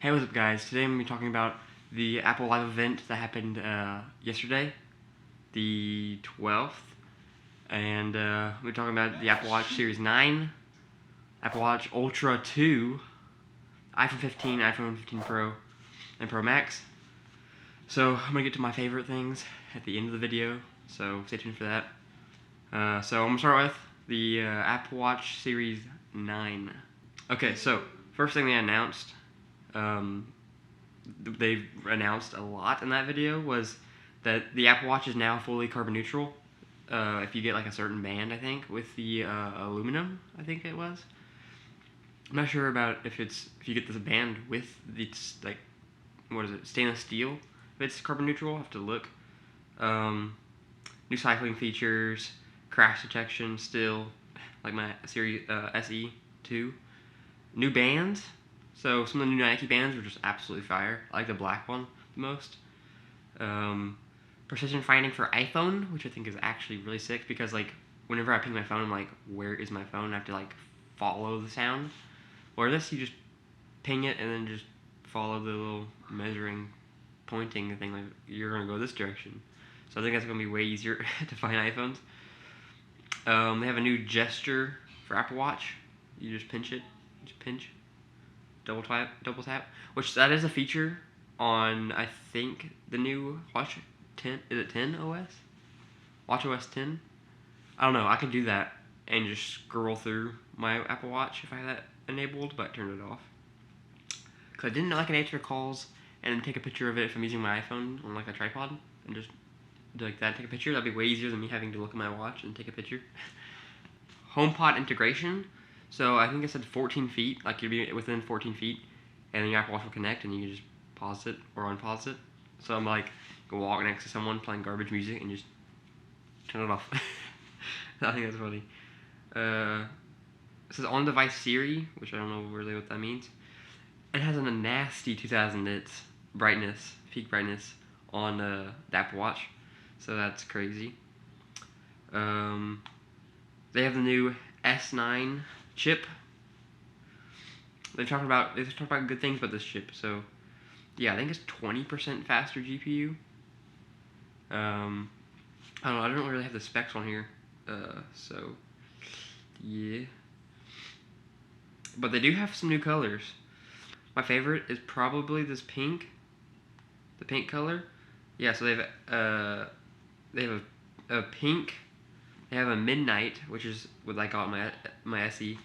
Hey, what's up guys? Today I'm going to be talking about the Apple Live event that happened yesterday, the 12th, and we're talking about the Apple Watch Series 9, Apple Watch Ultra 2, iPhone 15, iPhone 15 Pro, and Pro Max. So I'm going to get to my favorite things at the end of the video, so stay tuned for that. So I'm going to start with the Apple Watch Series 9. Okay, so first thing they announced, they announced a lot in that video, was that the Apple Watch is now fully carbon neutral. If you get like a certain band, I think, with the aluminum, I think it was. I'm not sure about if you get this band with the like, what is it, stainless steel. If it's carbon neutral, I'll have to look. New cycling features, crash detection still, like my Series SE 2. New bands. So some of the new Nike bands were just absolutely fire. I like the black one the most. Precision finding for iPhone, which I think is actually really sick because like whenever I ping my phone, I'm like, where is my phone? I have to like follow the sound. Or this, you just ping it and then just follow the little measuring, pointing thing. Like you're gonna go this direction. So I think that's gonna be way easier to find iPhones. They have a new gesture for Apple Watch. You just pinch it, just pinch. Double tap, which that is a feature on, I think, the new Watch 10. Is it 10 OS? Watch OS 10. I don't know. I can do that and just scroll through my Apple Watch if I have that enabled, but I turned it off because I didn't know I can answer calls and then take a picture of it if I'm using my iPhone on like a tripod and just do like that, take a picture. That'd be way easier than me having to look at my watch and take a picture. HomePod integration. So I think it said 14 feet, like you'd be within 14 feet, and then your Apple Watch will connect, and you can just pause it or unpause it. So I'm like, go walk next to someone playing garbage music and just turn it off. I think that's funny. It says on-device Siri, which I don't know really what that means. It has a nasty 2000 nits brightness, peak brightness on the Apple Watch, so that's crazy. They have the new S9 chip. They've talked about good things about this chip. So, yeah, I think it's 20% faster GPU. I don't know. I don't really have the specs on here. So, yeah. But they do have some new colors. My favorite is probably this pink. The pink color. Yeah. So they have a pink. They have a midnight, which is what I got my SE.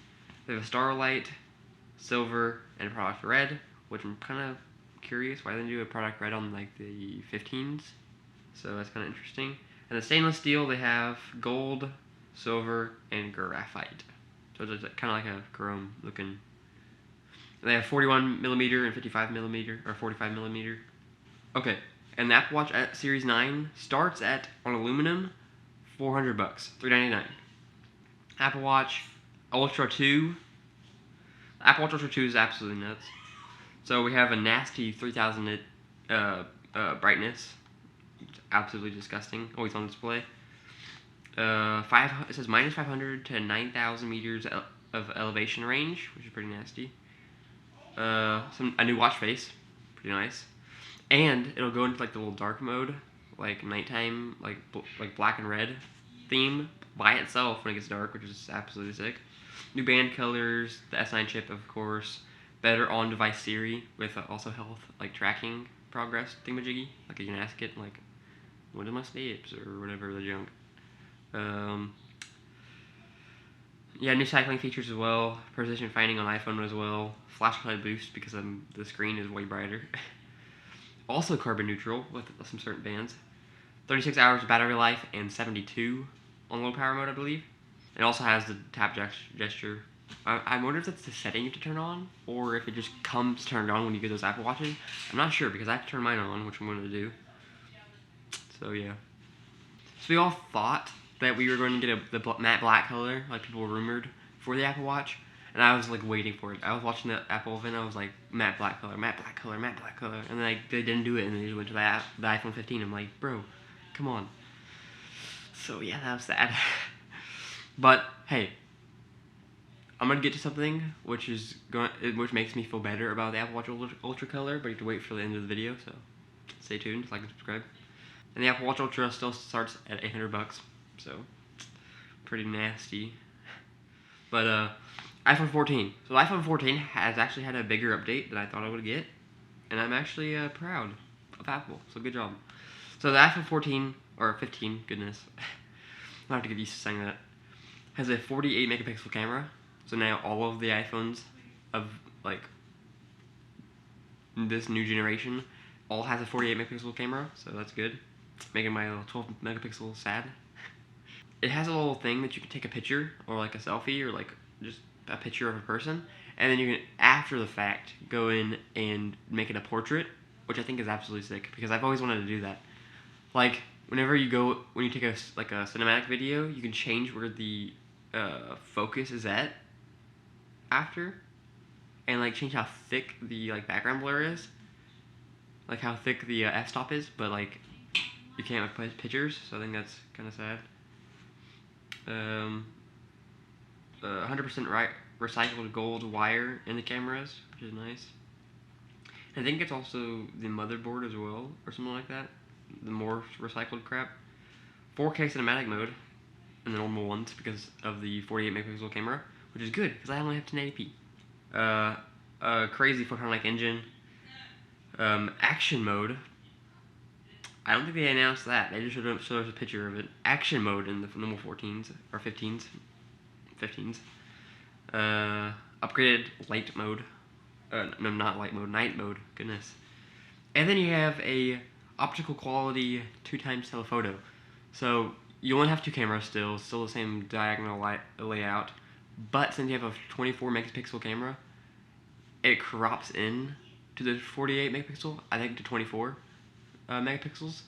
They have a starlight, silver, and a product red, which I'm kind of curious why they do a product red on like the 15s. So that's kind of interesting. And the stainless steel, they have gold, silver, and graphite. So it's kind of like a chrome looking. And they have 41 millimeter and 55 millimeter or 45 millimeter. Okay, and the Apple Watch Series 9 starts at on aluminum, $400, $399. Apple Watch Ultra 2. Apple Watch Ultra 2 is absolutely nuts. So we have a nasty 3000 nit brightness. It's absolutely disgusting. Always on display. It says minus 500 to 9,000 meters of elevation range, which is pretty nasty. A new watch face, pretty nice. And it'll go into like the little dark mode, like nighttime, like black and red theme by itself when it gets dark, which is absolutely sick. New band colors, the S9 chip, of course. Better on-device Siri with also health, like tracking progress thingamajiggy. Like you can ask it, like, what are my steps or whatever the junk. Yeah, new cycling features as well. Precision finding on iPhone as well. Flashlight boost because the screen is way brighter. Also carbon neutral with some certain bands. 36 hours of battery life and 72 on low power mode, I believe. It also has the tap gesture. I wonder if that's the setting you have to turn on, or if it just comes turned on when you get those Apple Watches. I'm not sure because I have to turn mine on, which I'm going to do. So yeah. So we all thought that we were going to get the matte black color, like people were rumored, for the Apple Watch. And I was like waiting for it. I was watching the Apple event. I was like, matte black color, matte black color, matte black color. And then they didn't do it, and they just went to the iPhone 15. I'm like, bro, come on. So yeah, that was sad. But hey, I'm gonna get to something which makes me feel better about the Apple Watch Ultra color, but you have to wait for the end of the video. So stay tuned, like and subscribe. And the Apple Watch Ultra still starts at $800, so pretty nasty. But iPhone 14. So the iPhone 14 has actually had a bigger update than I thought I would get, and I'm actually proud of Apple. So good job. So the iPhone 14 or 15, goodness, I have to get used to saying that, has a 48 megapixel camera. So now all of the iPhones of like this new generation all has a 48 megapixel camera, so that's good. Making my 12 megapixel sad. It has a little thing that you can take a picture or like a selfie or like just a picture of a person, and then you can after the fact go in and make it a portrait, which I think is absolutely sick because I've always wanted to do that. Like when you take a cinematic video, you can change where the focus is at after, and like change how thick the like background blur is, like how thick the f-stop is, but like you can't like put pictures, so I think that's kind of sad. 100% recycled gold wire in the cameras, which is nice. And I think it's also the motherboard as well, or something like that. The more recycled crap. 4K cinematic mode in the normal ones because of the 48 megapixel camera, which is good because I only have 1080p. Crazy photonic engine. Action mode. I don't think they announced that. They just showed us a picture of it. Action mode in the normal 14s or 15s. Upgraded light mode. No, not light mode. Night mode. Goodness. And then you have a optical quality 2x telephoto. So you only have two cameras still the same diagonal layout. But since you have a 24 megapixel camera, it crops in to the 48 megapixel. I think to 24 megapixels.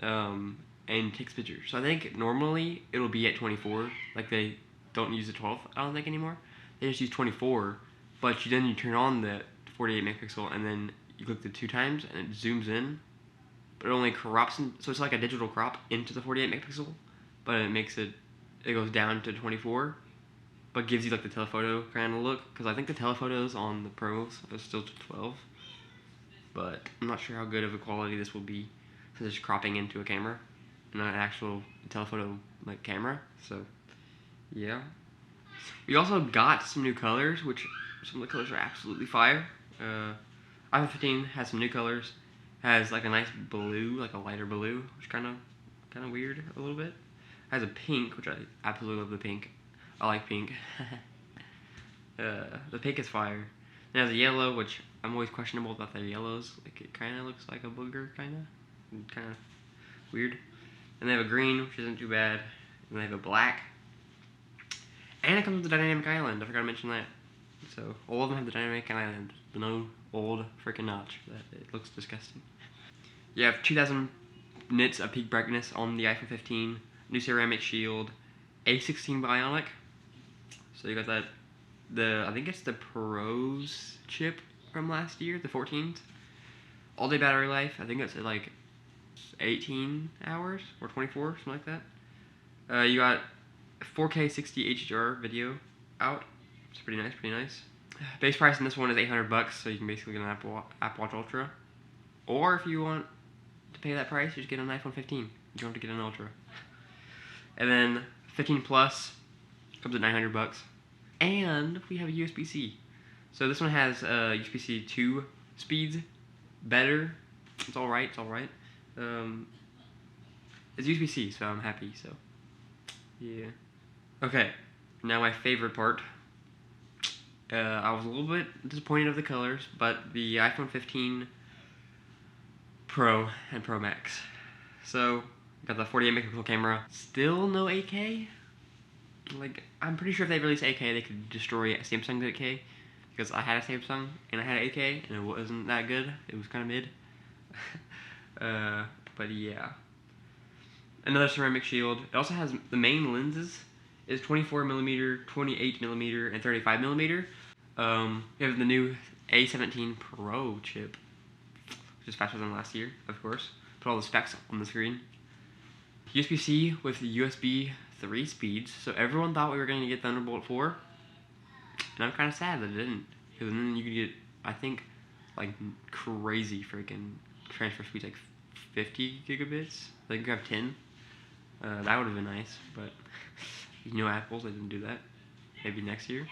And takes pictures. So I think normally it'll be at 24. Like they don't use the 12, I don't think anymore. They just use 24. But then you turn on the 48 megapixel and then you click the 2x and it zooms in. But it only crops in, so it's like a digital crop into the 48 megapixel. But it goes down to 24. But gives you like the telephoto kind of look. Because I think the telephotos on the Pros are still to 12. But I'm not sure how good of a quality this will be since it's cropping into a camera. Not an actual telephoto like camera. So yeah. We also got some new colors, which some of the colors are absolutely fire. iPhone 15 has some new colors. Has like a nice blue, like a lighter blue, which kind of weird a little bit. Has a pink, which I absolutely love the pink. I like pink. The pink is fire. It has a yellow, which I'm always questionable about the yellows. Like it kind of looks like a booger, kind of weird. And they have a green, which isn't too bad. And they have a black. And it comes with the dynamic island. I forgot to mention that. So all of them have the dynamic island. The no old freaking notch. It looks disgusting. You have 2000 nits of peak brightness on the iPhone 15. New ceramic shield. A16 Bionic. So you got that. I think it's the Pros chip from last year, the 14s. All day battery life. I think it's at like 18 hours or 24, something like that. You got 4K 60 HDR video out. It's pretty nice. Base price in this one is $800, so you can basically get an Apple Watch Ultra. Or if you want to pay that price, you just get an iPhone 15. You don't have to get an Ultra. And then 15 Plus comes at $900. And we have a USB-C. So this one has USB-C 2 speeds. Better. It's alright. It's USB-C, so I'm happy, so yeah. Okay, now my favorite part. I was a little bit disappointed of the colors, but the iPhone 15 Pro and Pro Max. So, got the 48 megapixel camera. Still no 8K? Like, I'm pretty sure if they released 8K, they could destroy Samsung's 8K. Because I had a Samsung, and I had 8K, and it wasn't that good. It was kind of mid. But yeah. Another ceramic shield. It also has the main lenses is 24mm, 28mm, and 35mm. We have the new A17 Pro chip, which is faster than last year, of course. Put all the specs on the screen. USB-C with USB 3 speeds. So everyone thought we were going to get Thunderbolt 4, And I'm kind of sad that it didn't, because then you could get, I think, like crazy freaking transfer speeds, like 50 gigabits. Like you could have 10. That would have been nice, but Apple's, they didn't do that. Maybe next year.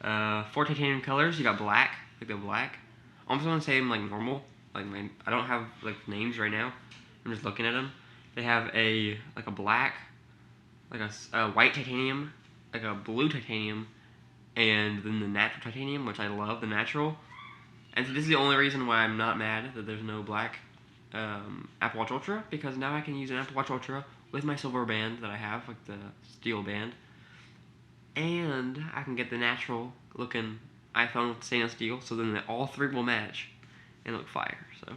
4 titanium colors. You got black, like the black. I'm just gonna say them like normal. Like I don't have like names right now. I'm just looking at them. They have a black, like a white titanium, like a blue titanium, and then the natural titanium, which I love, the natural. And so this is the only reason why I'm not mad that there's no black Apple Watch Ultra, because now I can use an Apple Watch Ultra with my silver band that I have, like the steel band, and I can get the natural looking iPhone with stainless steel, so then all three will match and look fire. So,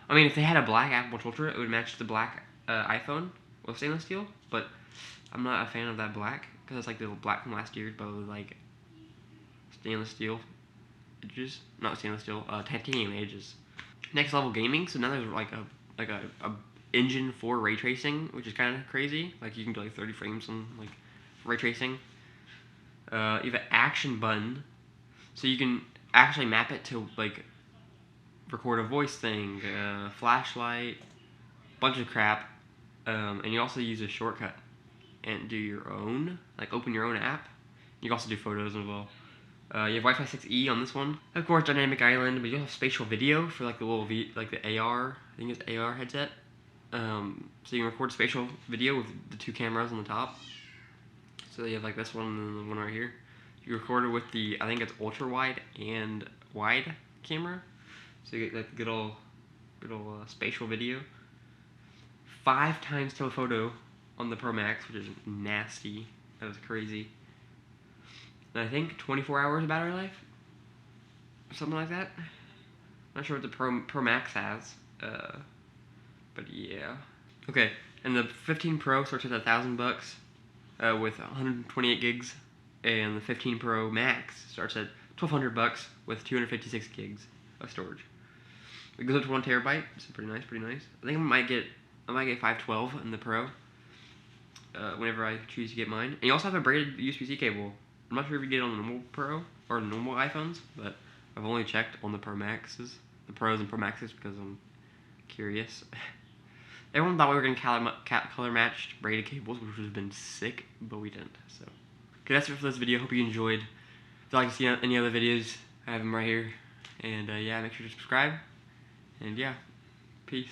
I mean, if they had a black Apple Watch Ultra, it would match the black iPhone with stainless steel, but I'm not a fan of that black, because it's like the black from last year, but with like stainless steel edges, not stainless steel, titanium edges. Next level gaming, so now there's like a engine for ray tracing, which is kind of crazy. Like you can do like 30 frames on like ray tracing. You have an action button, so you can actually map it to like record a voice thing, flashlight, bunch of crap, and you also use a shortcut and do your own, like open your own app. You can also do photos as well. You have Wi-Fi 6E on this one. Of course, dynamic island, but you have spatial video for like the little like the AR, I think it's AR headset. So you can record spatial video with the 2 cameras on the top. So you have like this one and then the one right here. You record it with the, I think it's ultra wide and wide camera. So you get like good old spatial video. 5 times telephoto on the Pro Max, which is nasty. That was crazy. And I think 24 hours of battery life, something like that. Not sure what the Pro Max has, but yeah. Okay, and the 15 Pro starts at $1,000 with 128 gigs, and the 15 Pro Max starts at $1,200 with 256 gigs of storage. It goes up to 1 terabyte, so pretty nice, pretty nice. I think I might get 512 in the Pro. Whenever I choose to get mine, and you also have a braided USB-C cable. I'm not sure if you get it on the normal Pro or normal iPhones, but I've only checked on the Pro Maxes, the Pros and Pro Maxes, because I'm curious. Everyone thought we were going to color matched braided cables, which would have been sick, but we didn't. So, okay, that's it for this video. Hope you enjoyed. If you'd like to see any other videos, I have them right here. And yeah, make sure to subscribe. And yeah, peace.